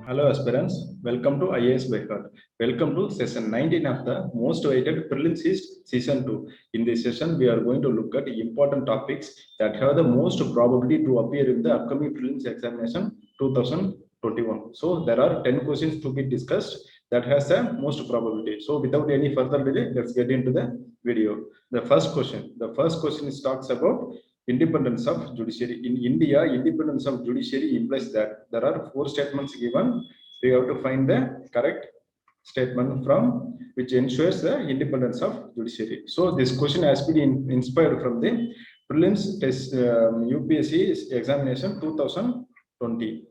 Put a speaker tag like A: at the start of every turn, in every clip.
A: Hello aspirants, welcome to IAS by Heart. Welcome to session 19 of the most awaited prelims season 2. In this session, we are going to look at important topics that have the most probability to appear in the upcoming prelims examination 2021. So there are 10 questions to be discussed that has the most probability. So without any further delay, let's get into the video. The first question is talks about independence of judiciary. In India, independence of judiciary implies that there are four statements given. We have to find the correct statement from which ensures the independence of judiciary. So this question has been inspired from the prelims test UPSC examination 2020.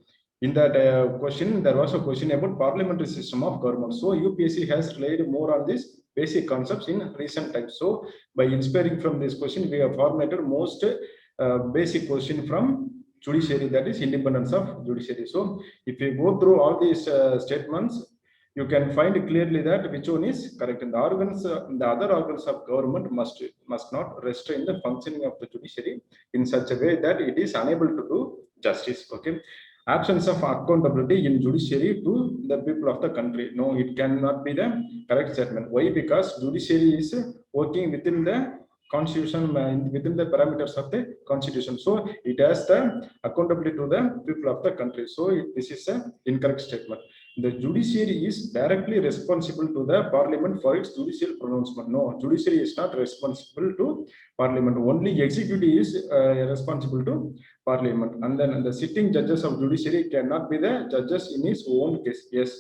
A: In that question, there was a question about parliamentary system of government. So UPSC has relied more on this basic concepts in recent times. So by inspiring from this question, we have formatted most basic question from judiciary, that is independence of judiciary. So if you go through all these statements, you can find clearly that which one is correct. And the organs, the other organs of government must not restrain the functioning of the judiciary in such a way that it is unable to do justice. Okay. Absence of accountability in judiciary to the people of the country. No, it cannot be the correct statement. Why? Because judiciary is working within the constitution, within the parameters of the constitution. So it has the accountability to the people of the country. So this is an incorrect statement. The judiciary is directly responsible to the parliament for its judicial pronouncement. No, judiciary is not responsible to parliament. Only executive is responsible to parliament. And then the sitting judges of judiciary cannot be the judges in his own case. Yes,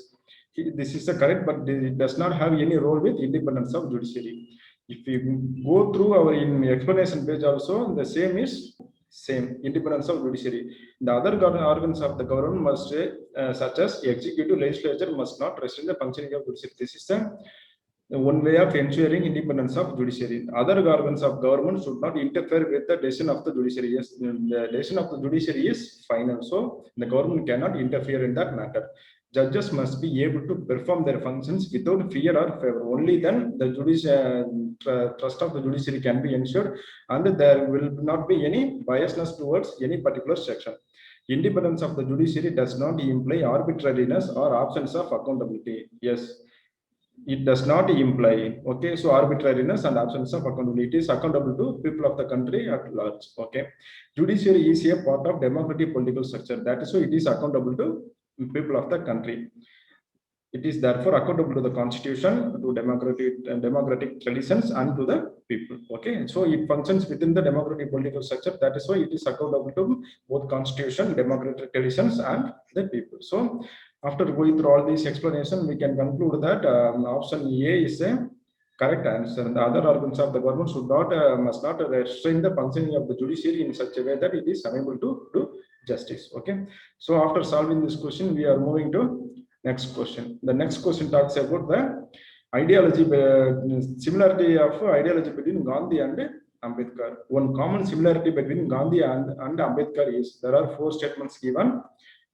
A: this is the correct, but it does not have any role with independence of judiciary. If you go through our explanation page also, the same is same, independence of judiciary. The other organs of the government must, such as executive, legislature, must not restrain the functioning of judiciary. This is the one way of ensuring independence of judiciary. Other organs of government should not interfere with the decision of the judiciary. Yes, the decision of the judiciary is final, so the government cannot interfere in that matter. Judges must be able to perform their functions without fear or favor. Only then the trust of the judiciary can be ensured, and there will not be any biasness towards any particular section. Independence of the judiciary does not imply arbitrariness or absence of accountability. Yes, it does not imply. Okay, so arbitrariness and absence of accountability is accountable to people of the country at large. Okay, judiciary is a part of democratic political structure. That is why it is accountable to people of the country. It is therefore accountable to the constitution, to democratic traditions, and to the people. Okay, so it functions within the democratic political structure. That is why it is accountable to both constitution, democratic traditions, and the people. So after going through all these explanation, we can conclude that option A is a correct answer. And the other organs of the government must not restrain the functioning of the judiciary in such a way that it is unable to do justice. Okay, so after solving this question, we are moving to next question. The next question talks about the ideology, similarity of ideology between Gandhi and Ambedkar. One common similarity between Gandhi and Ambedkar is there are four statements given.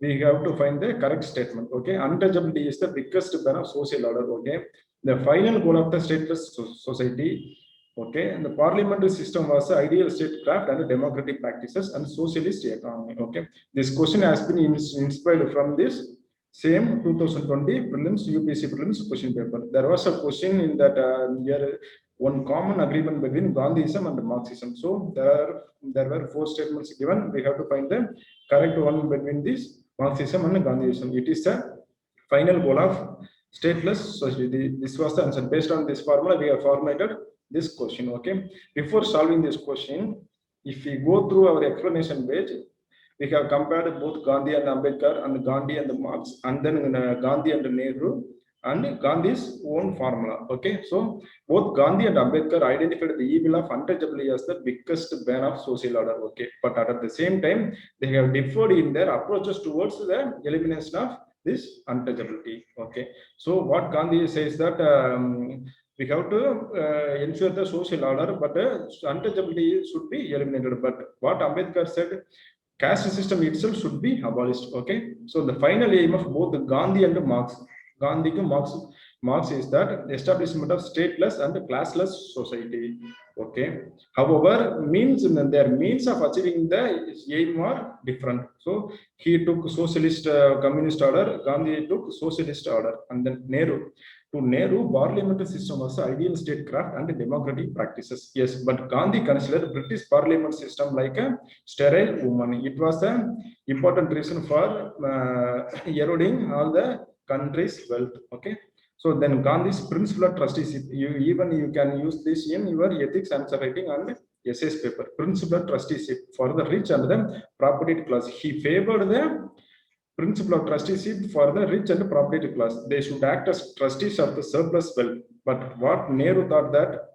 A: We have to find the correct statement. Okay, untouchability is the biggest ban of social order. Okay, the final goal of the stateless society. Okay, and the parliamentary system was the ideal statecraft and democratic practices and socialist economy. Okay, this question has been inspired from this same 2020 prelims UPSC prelims question paper. There was a question in that year, one common agreement between Gandhism and Marxism. So there were four statements given. We have to find the correct one between this Marxism and Gandhism. It is the final goal of stateless society. This was the answer. Based on this formula, we have formatted this question. Okay, before solving this question, if we go through our explanation page, we have compared both Gandhi and Ambedkar and Gandhi and Marx, and then Gandhi and Nehru and Gandhi's own formula. Okay, so both Gandhi and Ambedkar identified the evil of untouchability as the biggest ban of social order. Okay, but at the same time, they have differed in their approaches towards the elimination of this untouchability. Okay, so what Gandhi says that we have to ensure the social order, but untouchability should be eliminated. But what Ambedkar said, caste system itself should be abolished. Okay, so the final aim of both Gandhi and Marx Gandhi Marx is that establishment of stateless and classless society. Okay. However, their means of achieving the aim are different. So he took socialist communist order, Gandhi took socialist order, and then Nehru. To Nehru, parliamentary system was ideal statecraft and democratic practices. Yes, but Gandhi considered British parliament system like a sterile woman. It was an important reason for eroding all the country's wealth. Okay. So then Gandhi's principle of trusteeship, you can use this in your ethics answer writing and essays paper. Principle of trusteeship for the rich and the property class. He favored the principle of trusteeship for the rich and property class. They should act as trustees of the surplus wealth. But what Nehru thought that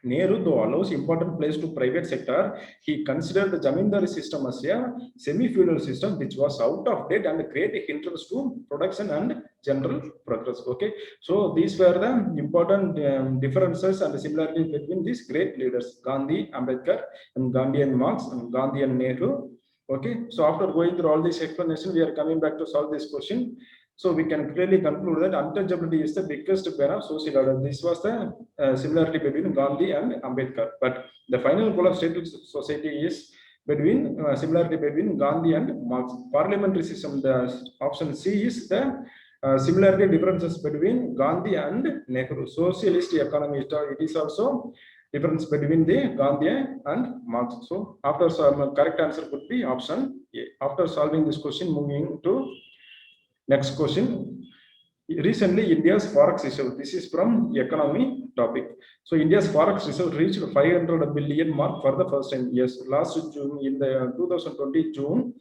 A: Nehru, though allows important place to private sector, he considered the Zamindari system as a semi-feudal system which was out of date and created hindrance to production and general progress. Okay, so these were the important differences and similarities between these great leaders, Gandhi, Ambedkar, and Gandhi and Marx, and Gandhi and Nehru. Okay, so after going through all this explanation, we are coming back to solve this question. So we can clearly conclude that untouchability is the biggest banner of social order. This was the similarity between Gandhi and Ambedkar. But the final goal of state society is between similarity between Gandhi and Marx. Parliamentary system, the option C is the similarity differences between Gandhi and Nehru. Socialist economy, it is also difference between the Gandhi and Marx. So after correct answer could be option A. After solving this question, moving to next question. Recently, India's forex reserve. This is from economy topic. So India's forex reserve reached 500 billion mark for the first time. Yes, last June in the 2020 June,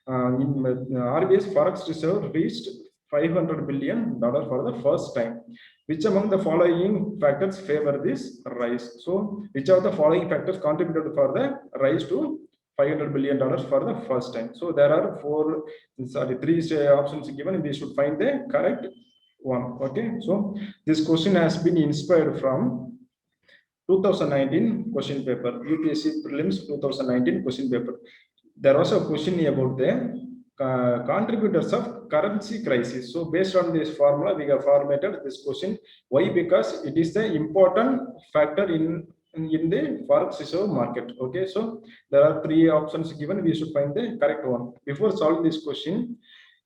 A: RBI's forex reserve reached $500 billion for the first time. Which among the following factors favor this rise? So, which of the following factors contributed for the rise to $500 billion for the first time? So there are three options given. We should find the correct one. Okay, so this question has been inspired from 2019 question paper, UPSC prelims 2019 question paper. There was a question about the contributors of currency crisis. So based on this formula, we have formatted this question. Why? Because it is the important factor in the forex reserve market. Okay, so there are three options given. We should find the correct one. Before solving this question,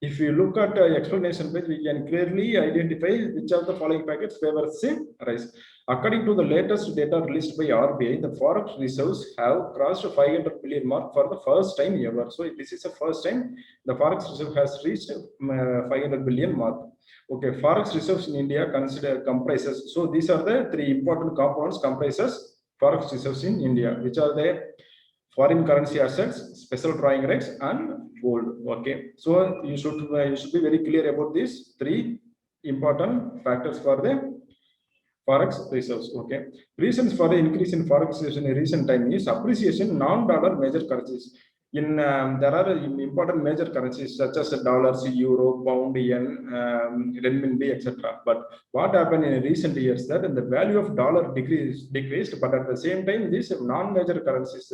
A: if you look at explanation page, we can clearly identify which of the following factors favors the rise. According to the latest data released by RBI, the forex reserves have crossed 500 billion mark for the first time ever. So this is the first time the forex reserve has reached 500 billion mark. Okay, forex reserves in India comprises. So these are the three important components comprises forex reserves in India, which are the foreign currency assets, special drawing rights, and gold. Okay, so you should be very clear about these three important factors for the forex reserves. Okay, reasons for the increase in forex reserves in recent time is appreciation non-dollar major currencies. There are important major currencies such as dollars, euro, pound, yen, renminbi, etc. But what happened in recent years that the value of dollar decreased, but at the same time these non-major currencies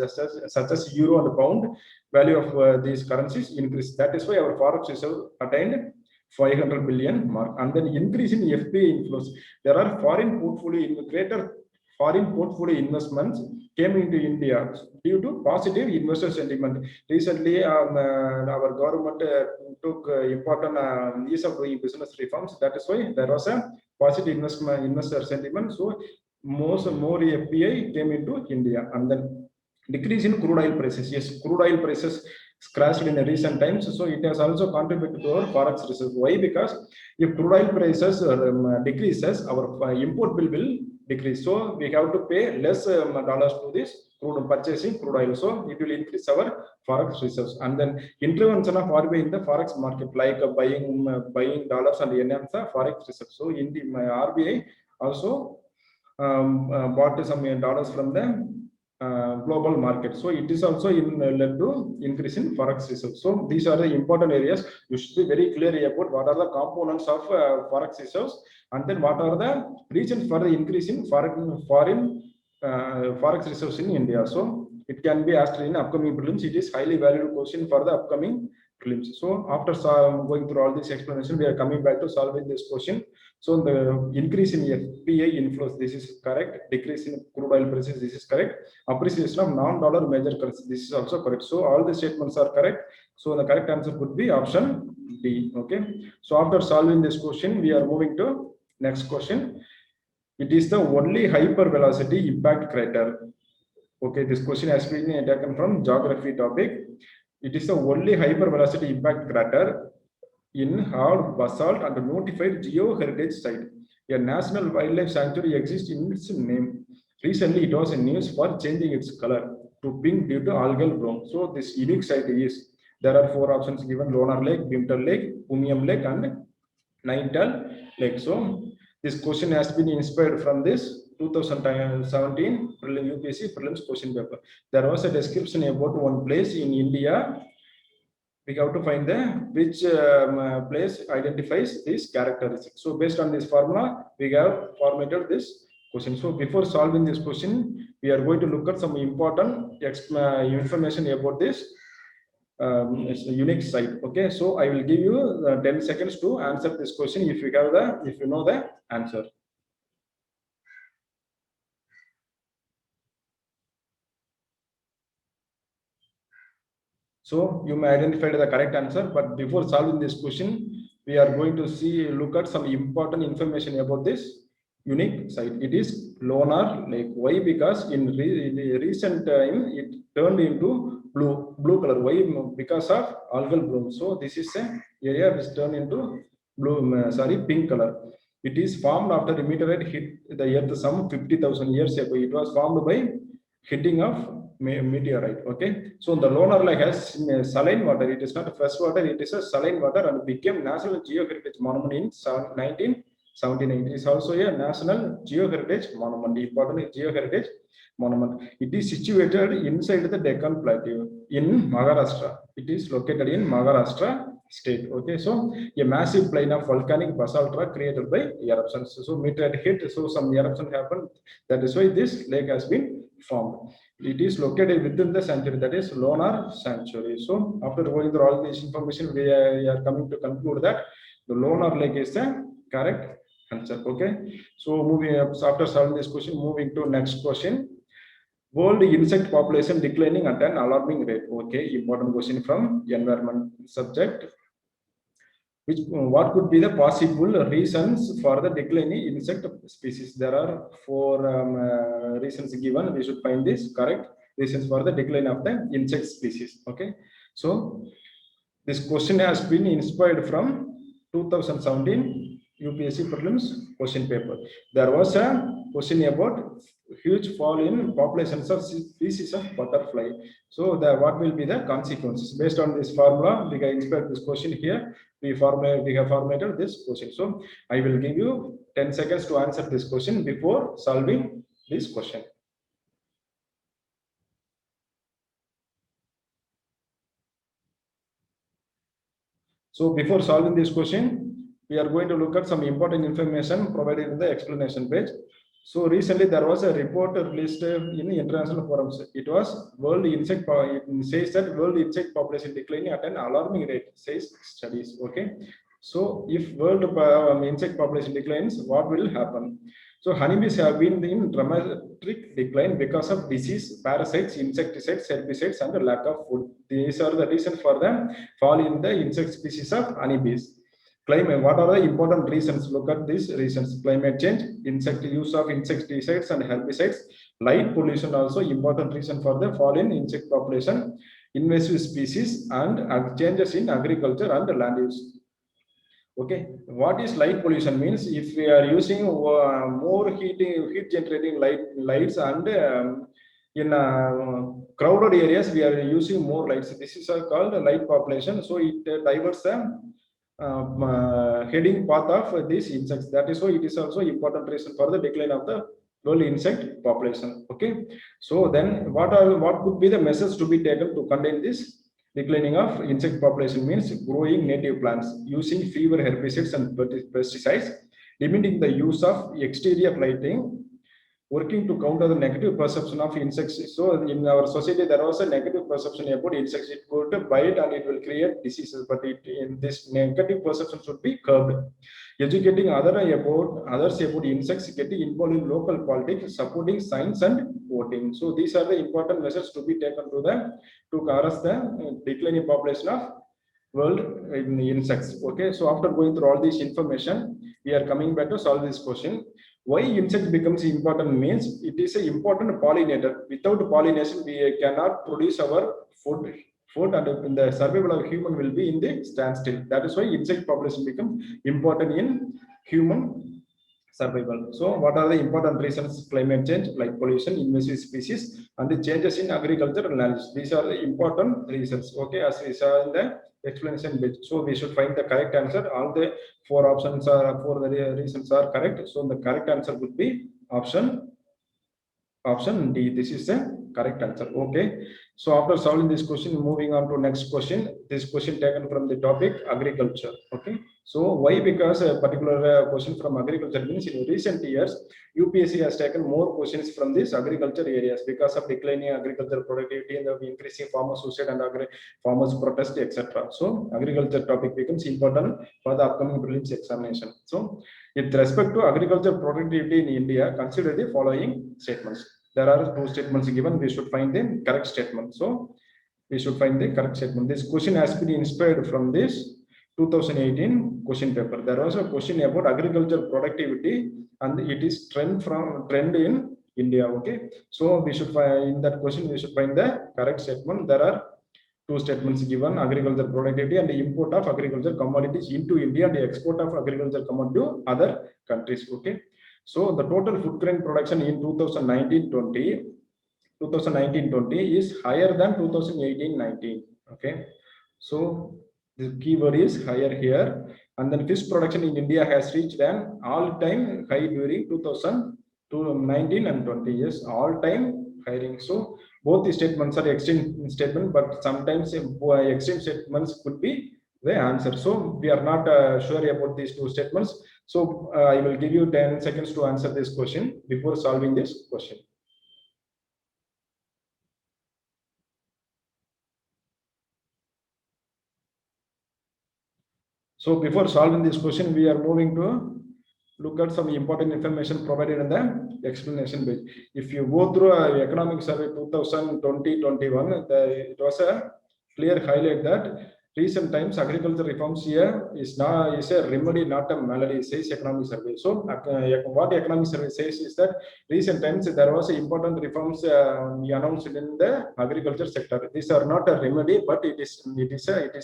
A: such as euro and pound value of these currencies increased. That is why our forex reserve attained 500 billion mark. And then increase in FPI inflows. There are greater foreign portfolio investments came into India due to positive investor sentiment. Recently, our government took important ease of doing business reforms. That is why there was a positive investor sentiment. So more FPI came into India. And then decrease in crude oil prices. Yes, crude oil prices crashed in the recent times, so it has also contributed to our forex reserve. Why? Because if crude oil prices decreases, our import bill will decrease. So we have to pay less dollars to this purchasing crude oil. So it will increase our forex reserves. And then intervention of RBI in the forex market, like buying dollars and enhance the forex reserves. So in the RBI also bought some dollars from the global market. So it is also led to increase in forex reserves. So these are the important areas. You should be very clear about what are the components of forex reserves, and then what are the reasons for the increase in foreign forex reserves in India. So it can be asked in upcoming prelims. It is highly valued question for the upcoming prelims. So after going through all this explanation, we are coming back to solving this question. So the increase in FPI inflows, this is correct. Decrease in crude oil prices, this is correct. Appreciation of non-dollar major currency, this is also correct. So all the statements are correct. So the correct answer could be option D. Okay. So after solving this question, we are moving to next question. It is the only hypervelocity impact crater. Okay, this question has been taken from geography topic. It is the only hypervelocity impact crater in hard basalt and notified geoheritage site. A national wildlife sanctuary exists in its name. Recently, it was in news for changing its color to pink due to algal bloom. So this unique site is, there are 4 options given: Lonar Lake, Bimtal Lake, Umiam Lake, and Nainital Lake. So this question has been inspired from this 2017 UPSC prelims question paper. There was a description about one place in India. We have to find the which place identifies this characteristic. So based on this formula, we have formatted this question. So before solving this question, we are going to look at some important information about this unique site. Okay, so I will give you 10 seconds to answer this question if you know the answer. So you may identify the correct answer, but before solving this question, we are going to look at some important information about this unique site. It is Lonar Lake. Why? Because in the recent time it turned into blue color. Why? Because of algal bloom. So this is a area which turned into pink color. It is formed after the meteorite hit the earth some 50,000 years ago. It was formed by hitting of meteorite. Okay, so the Lonar Lake has saline water. It is not fresh water, it is a saline water, and became National Geoheritage Monument in 1979. It is also a National Geoheritage Monument, important Geoheritage Monument. It is situated inside the Deccan Plateau in Maharashtra. It is located in Maharashtra state. Okay, so a massive plain of volcanic basalt rock created by eruptions. So meteorite hit, so some eruption happened. That is why this lake has been formed. It is located within the sanctuary, that is Lonar Sanctuary. So after going through all this information, we are coming to conclude that the Lonar Lake is the correct answer. Okay, so moving up, after solving this question, moving to next question. World insect population declining at an alarming rate. Okay, important question from environment subject. What could be the possible reasons for the declining insect species? There are 4 reasons given. We should find this correct reasons for the decline of the insect species. Okay, so this question has been inspired from 2017 UPSC prelims question paper. There was a question about huge fall in populations of species of butterfly. So what will be the consequences? Based on this formula, we can inspire this question here. We have formatted this question. So I will give you 10 seconds to answer this question before solving this question. So before solving this question, we are going to look at some important information provided in the explanation page. So recently there was a report released in international forums. It was world insect. It says that world insect population declining at an alarming rate, says studies. Okay, so if world insect population declines, what will happen? So honeybees have been in dramatic decline because of disease, parasites, insecticides, herbicides, and lack of food. These are the reasons for the fall in the insect species of honeybees. Climate, what are the important reasons? Look at these reasons: climate change, use of insecticides and herbicides, light pollution, also important reason for the fall in insect population, invasive species, and changes in agriculture and land use. Okay, what is light pollution? Means if we are using more heat generating lights, and in crowded areas we are using more lights. This is called light population. So it diverts the heading path of these insects. That is why it is also important reason for the decline of the world insect population. Okay, so then what could be the measures to be taken to contain this declining of insect population? Means growing native plants, using fewer herbicides and pesticides, limiting the use of exterior lighting, working to counter the negative perception of insects. So in our society, there was a negative perception about insects. It could bite and it will create diseases, but in this negative perception should be curbed. Educating others about insects, getting involved in local politics, supporting science and voting. So these are the important measures to be taken to arrest the declining population of world in insects. Okay, so after going through all this information, we are coming back to solve this question. Why insect becomes important means it is an important pollinator. Without pollination, we cannot produce our food. And the survival of human will be in the standstill. That is why insect population becomes important in human survival. So what are the important reasons? Climate change, like pollution, invasive species, and the changes in agriculture and knowledge. These are the important reasons. Okay, as we saw in the explanation bit. So we should find the correct answer. All the four reasons are correct. So the correct answer would be option D. This is the correct answer. Okay. So after solving this question, moving on to next question. This question taken from the topic agriculture. Okay. So why? Because a particular question from agriculture means in recent years, UPSC has taken more questions from these agriculture areas because of declining agricultural productivity and the increasing farmer suicide and farmers protest, etc. So agriculture topic becomes important for the upcoming prelims examination. So with respect to agriculture productivity in India, consider the following statements. There are two statements given. We should find the correct statement. So we should find the correct statement. This question has been inspired from this 2018 question paper. There was a question about agriculture productivity, and it is trend in India. Okay, so we should find in that question. We should find the correct statement. There are two statements given: agriculture productivity and the import of agriculture commodities into India and the export of agriculture commodity to other countries. Okay. So the total food grain production in 2019-20 is higher than 2018-19. Okay, so the keyword is higher here. And then fish production in India has reached an all-time high during 2019 and 20 years, all-time hiring. So both the statements are extreme statement, but sometimes extreme statements could be the answer. So we are not sure about these two statements. So I will give you 10 seconds to answer this question before solving this question. So before solving this question, we are moving to look at some important information provided in the explanation page. If you go through economic survey 2020-21, it was a clear highlight that recent times agriculture reforms here is a remedy, not a malady, says economic survey. So what economic survey says is that recent times there was important reforms announced in the agriculture sector. These are not a remedy, but it is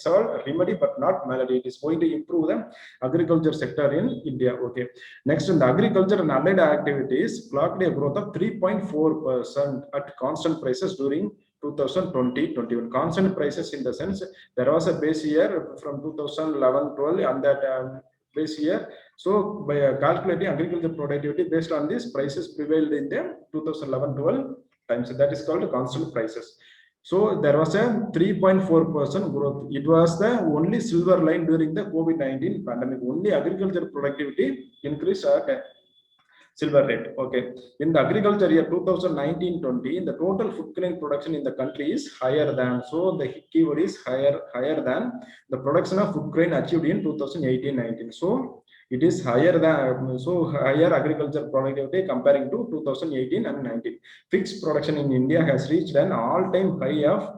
A: all remedy but not malady. It is going to improve the agriculture sector in India. Okay. Next, in the agriculture and allied activities clocked a growth of 3.4% at constant prices during 2020-21. Constant prices in the sense there was a base year from 2011-12 and that base year. So by calculating agriculture productivity based on these prices prevailed in the 2011-12 times. That is called constant prices. So there was a 3.4% growth. It was the only silver line during the COVID-19 pandemic. Only agriculture productivity increased at silver rate. Okay. In the agriculture year 2019-20, the total food grain production in the country is higher than. So the keyword is higher than the production of food grain achieved in 2018-19. So it is higher than, so higher agriculture productivity comparing to 2018 and 19. Fixed production in India has reached an all-time high of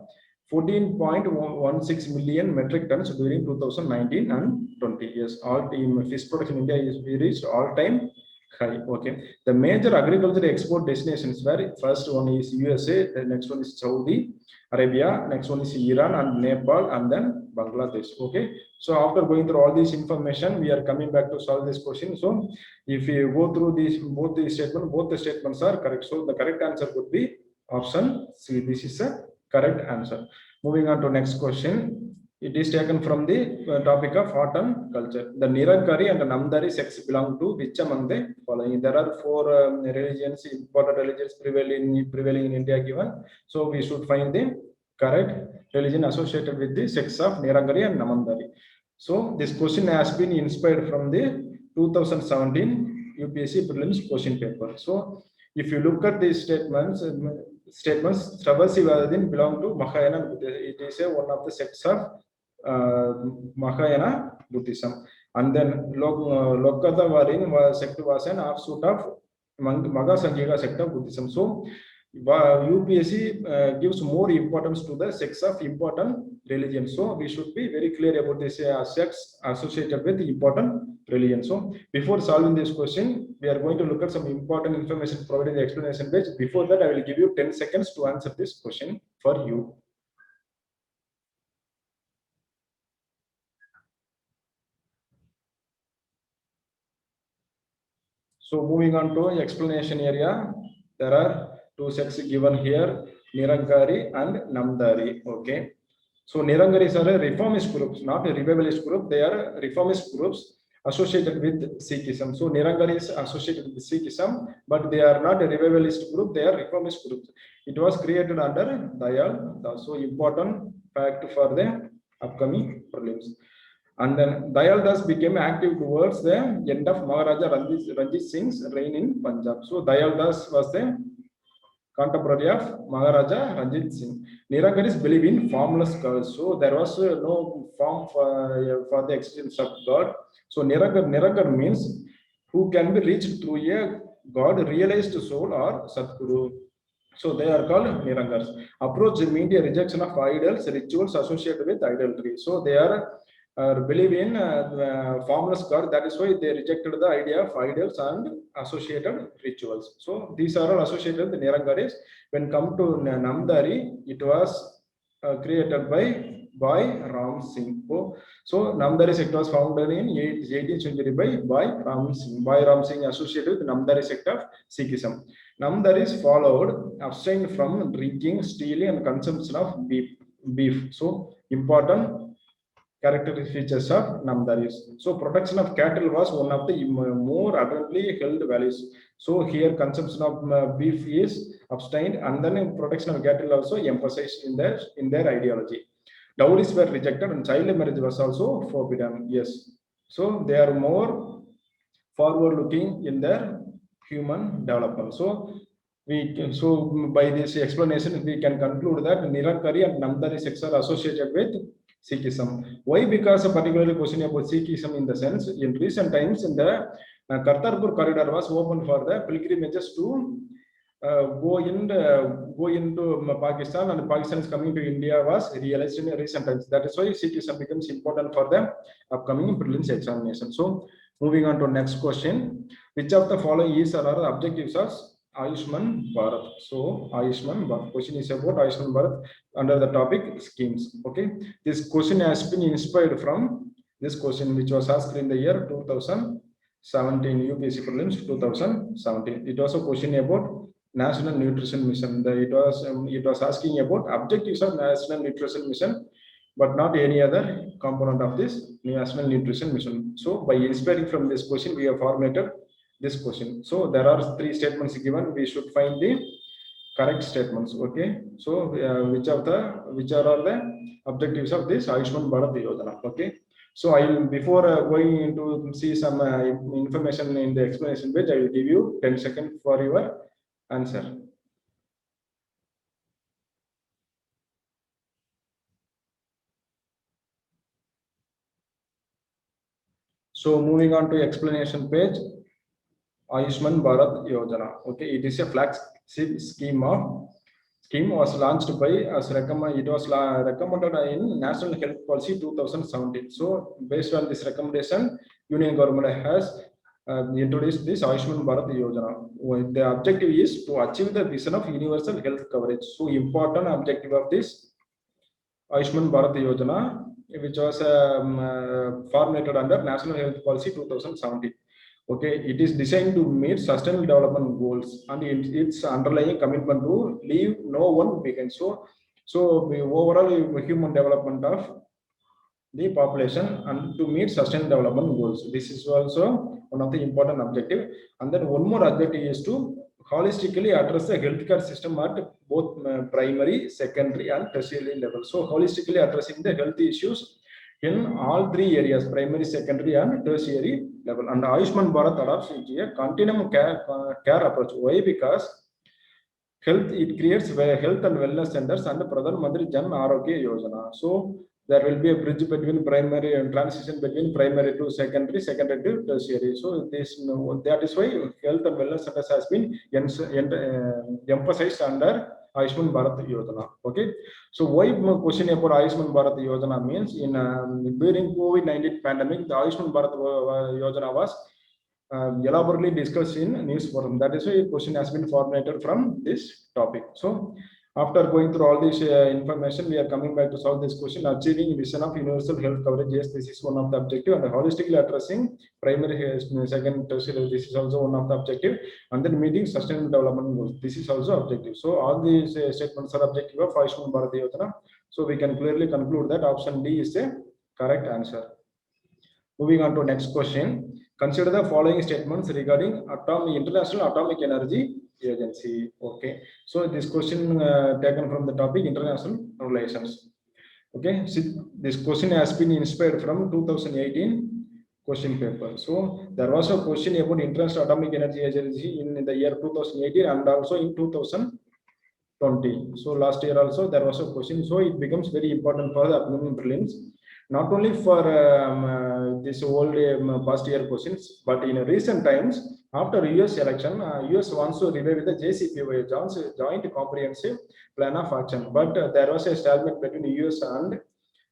A: 14.16 million metric tons during 2019 and 20 years. All fish production in India is reached all-time high. Okay. The major agriculture export destinations were, first one is USA, the next one is Saudi Arabia, next one is Iran and Nepal, and then Bangladesh. Okay. So after going through all this information, we are coming back to solve this question. So if you go through these both the statements are correct. So the correct answer would be option C. This is a correct answer. Moving on to next question. It is taken from the topic of art and culture. The Nirankari and the Namdari sects belong to which among the following? There are four religions, important religions prevailing in India given. So we should find the correct religion associated with the sects of Nirankari and Namdari. So this question has been inspired from the 2017 UPSC prelims question paper. So If you look at these statements, Travasivadin belong to Mahayana Buddhism. It is one of the sects of Mahayana Buddhism. And then Lokatavarin sect was an offshoot of Magha Sanghika sect of Buddhism. So UPSC gives more importance to the sects of important religion. So we should be very clear about this sects associated with important religion. So before solving this question, we are going to look at some important information provided in the explanation page. Before that, I will give you 10 seconds to answer this question for you. So moving on to explanation area, there are two sects given here, Nirankari and Namdari. Okay. So Nirangaris are a reformist groups, not a revivalist group. They are reformist groups associated with Sikhism. So Nirangari is associated with Sikhism, but they are not a revivalist group. They are reformist groups. It was created under Dayal. So important fact for the upcoming prelims. And then Dayal Das became active towards the end of Maharaja Ranjit Singh's reign in Punjab. So Dayal Das was the contemporary of Maharaja Ranjit Singh. Nirangaris believe in formless God. So there was no form for the existence of God. So Nirangar means who can be reached through a God realized soul or Sadguru. So they are called Nirangars. Approach means a rejection of idols, rituals associated with idolatry. So they are believe in formless God. That is why they rejected the idea of idols and associated rituals. So these are all associated with Nirangaris. When come to Namdari, it was created by Bhai Ram Singh. So Namdari sect was founded in 18th century by Bhai Ram Singh. Bhai Ram Singh associated with Namdari sect of Sikhism. Namdaris followed, abstained from drinking, stealing, and consumption of beef. So important characteristic features of Namdaris. So protection of cattle was one of the more ardently held values. So here consumption of beef is abstained, and then protection of cattle also emphasized in their ideology. Dowries were rejected and child marriage was also forbidden. Yes. So they are more forward looking in their human development. So by this explanation, we can conclude that Nirankari and Namdari sects are associated with Sikhism. Why? Because a particular question about Sikhism in the sense, in recent times, in the Kartarpur corridor was open for the pilgrimages to go into Pakistan, and Pakistan is coming to India was realized in recent times. That is why Sikhism becomes important for the upcoming prelims examination. So moving on to next question, which of the following is or are objectives of Ayushman Bharat? So Ayushman Bharat question is about Ayushman Bharat under the topic schemes. Okay, this question has been inspired from this question which was asked in the year 2017 UPSC prelims 2017. It was a question about National Nutrition Mission. It was asking about objectives of National Nutrition Mission, but not any other component of this National Nutrition Mission. So by inspiring from this question, we have formulated this question. So there are three statements given. We should find the correct statements. Okay. So which are the objectives of this Ayushman Bharat Yojana? Okay. So I will, before going into see some information in the explanation page, I will give you 10 seconds for your answer. So moving on to explanation page, Ayushman Bharat Yojana. Okay, it is a flagship scheme was launched by it was recommended in National Health Policy 2017. So based on this recommendation, Union government has introduced this Ayushman Bharat Yojana. The objective is to achieve the vision of universal health coverage. So important objective of this Ayushman Bharat Yojana, which was formulated under National Health Policy 2017. Okay, it is designed to meet sustainable development goals, and its underlying commitment to leave no one behind. So the overall human development of the population and to meet sustainable development goals. This is also one of the important objective. And then one more objective is to holistically address the healthcare system at both primary, secondary, and tertiary level. So holistically addressing the health issues in all three areas, primary, secondary, and tertiary level. And Ayushman Bharat adopts a continuum care approach. Why? Because health, it creates health and wellness centers and Pradhan Mantri Jan Arogya Yojana. So there will be a bridge between primary and transition between primary to secondary, secondary to tertiary. So this, that is why health and wellness centers has been emphasized under Ayushman Bharat Yojana. Okay. So why question about Ayushman Bharat Yojana means in during COVID-19 pandemic, the Ayushman Bharat Yojana was elaborately discussed in news forum. That is why a question has been formulated from this topic. So after going through all this information, we are coming back to solve this question. Achieving vision of universal health coverage. Yes, this is one of the objective, and holistically addressing primary, second, tertiary. This is also one of the objective, and then meeting sustainable development goals. This is also objective. So all these statements are objective of Ayushman Bharat Yojana. So we can clearly conclude that option D is the correct answer. Moving on to next question. Consider the following statements regarding International Atomic Energy Agency. Okay, so this question taken from the topic international relations. Okay, so this question has been inspired from 2018 question paper. So there was a question about International Atomic Energy Agency in the year 2018 and also in 2020. So last year also there was a question. So it becomes very important for the upcoming prelims. Not only for this whole past year questions, but in recent times, after US election, US wants to revive the JCPOA, Joint Comprehensive Plan of Action. But there was a stalemate between US and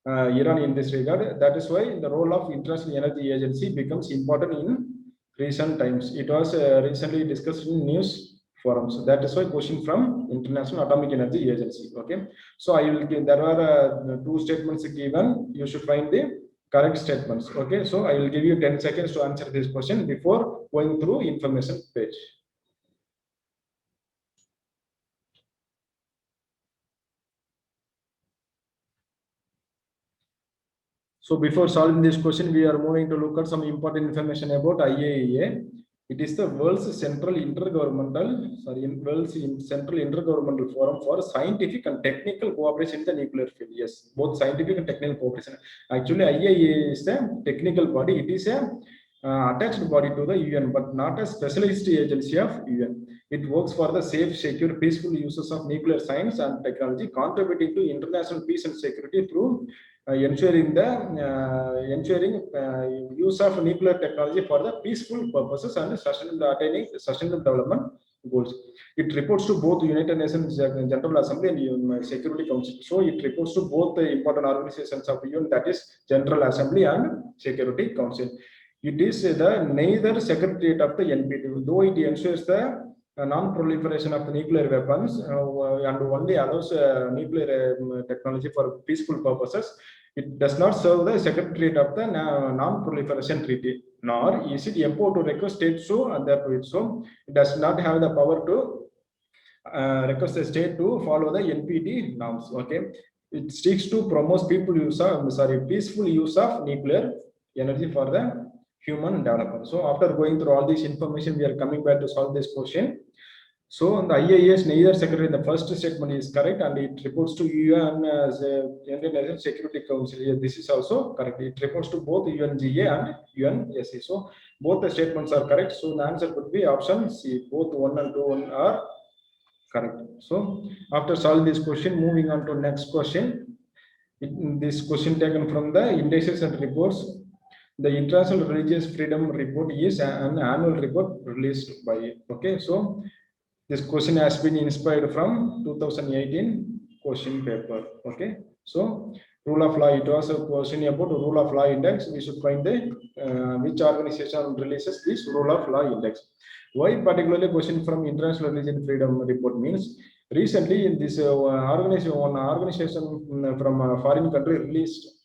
A: Iran in this regard. That is why the role of International Energy Agency becomes important in recent times. It was recently discussed in news forums. That is why question from International Atomic Energy Agency. Okay, so I will give, there are two statements given. You should find the correct statements. Okay, so I will give you 10 seconds to answer this question before going through information page. So before solving this question, we are moving to look at some important information about IAEA. It is the world's central intergovernmental forum for scientific and technical cooperation in the nuclear field. Yes, both scientific and technical cooperation. Actually, IAEA is the technical body. It is a attached body to the UN, but not a specialized agency of UN. It works for the safe, secure, peaceful uses of nuclear science and technology, contributing to international peace and security through ensuring use of nuclear technology for the peaceful purposes and attaining sustainable development goals. It reports to both United Nations General Assembly and Security Council. So it reports to both the important organizations of UN, that is General Assembly and Security Council. It is the neither secretariat of the NPT, though it ensures the non-proliferation of the nuclear weapons and only allows nuclear technology for peaceful purposes. It does not serve the secretariat of the non-proliferation treaty, nor is it empowered to request states to adhere to it. So it does not have the power to request the state to follow the NPT norms. Okay, it seeks to promote peaceful use of nuclear energy for the human development. So after going through all this information, we are coming back to solve this question. So the IAEA is neither secretary. The first statement is correct, and it reports to UN as United Security Council. This is also correct. It reports to both UNGA and UNSC. So both the statements are correct. So the answer could be option C. Both 1 and 2 are correct. So after solving this question, moving on to next question. This question taken from the indices and reports. The International Religious Freedom Report is an annual report released by. Okay, so this question has been inspired from 2018 question paper. Okay, so rule of law. It was a question about the rule of law index. We should find the which organization releases this rule of law index. Why particularly question from International Religious Freedom Report means recently in this organization from a foreign country released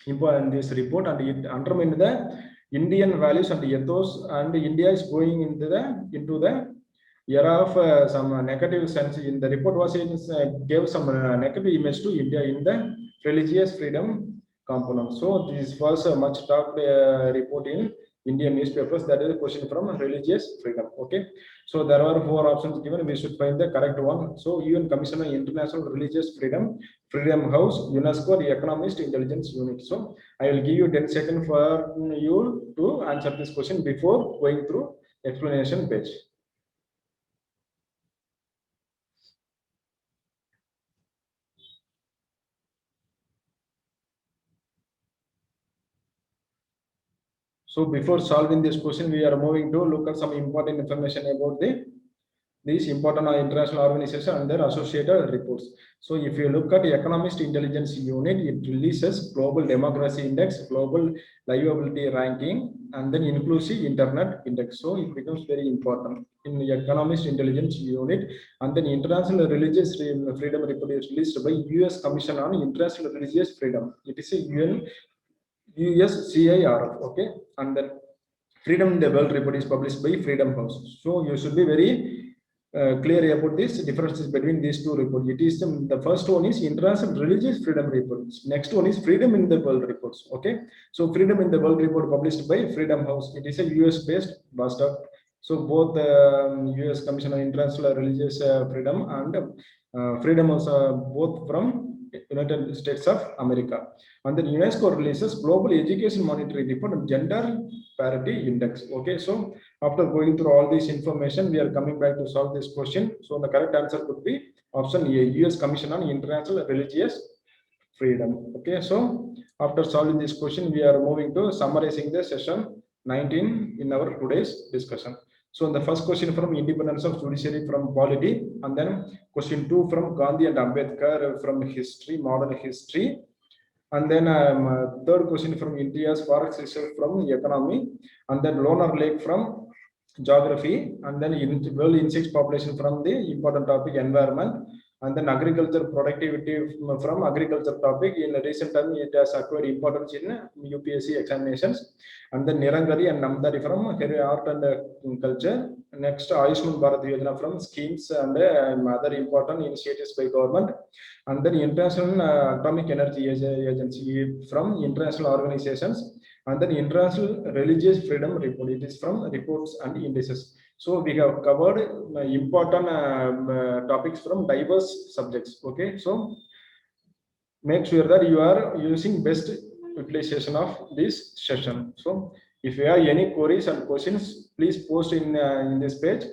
A: important this report, and it undermined the Indian values and ethos, and India is going into the era of some negative sense. In the report was gave some negative image to India in the religious freedom component. So this was a much talked report in Indian newspapers. That is a question from religious freedom. Okay, so there are 4 options given. We should find the correct one. So UN Commission on International Religious Freedom, Freedom House, UNESCO, the Economist Intelligence Unit. So I will give you 10 seconds for you to answer this question before going through explanation page. So before solving this question, we are moving to look at some important information about these important international organizations and their associated reports. So if you look at the Economist Intelligence Unit, it releases Global Democracy Index, Global Livability Ranking, and then Inclusive Internet Index. So it becomes very important in the Economist Intelligence Unit. And then International Religious Freedom Report is released by US Commission on International Religious Freedom. It is a USCIRF, okay, and then Freedom in the World report is published by Freedom House. So you should be very clear about this differences between these two reports. It is the first one is International Religious Freedom reports. Next one is Freedom in the World reports. Okay, so Freedom in the World report published by Freedom House. It is a US-based bastard. So both the US Commission on International Religious Freedom and Freedom House both from United States of America. And then UNESCO releases Global Education Monitoring Report and Gender Parity Index. Okay, so after going through all this information, we are coming back to solve this question. So the correct answer could be option A, US Commission on International Religious Freedom. Okay, so after solving this question, we are moving to summarizing the session 19 in our today's discussion. So the first question from independence of judiciary from polity, and then question 2 from Gandhi and Ambedkar from history, modern history, and then third question from India's forest reserve from economy, and then Lunar Lake from geography, and then world insect population from the important topic environment, and then agriculture productivity from agriculture topic. In recent time, it has acquired importance in UPSC examinations. And then Nirangari and Namdari from art and culture. Next, Ayushman Bharat Yojana from schemes and other important initiatives by government. And then International Atomic Energy Agency from international organizations. And then International Religious Freedom Report. It is from reports and indices. So we have covered important topics from diverse subjects. Okay, so make sure that you are using best utilization of this session. So if you have any queries and questions, please post in this page.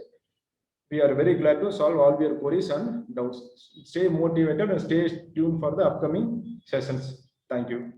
A: We are very glad to solve all your queries and doubts. Stay motivated and stay tuned for the upcoming sessions. Thank you.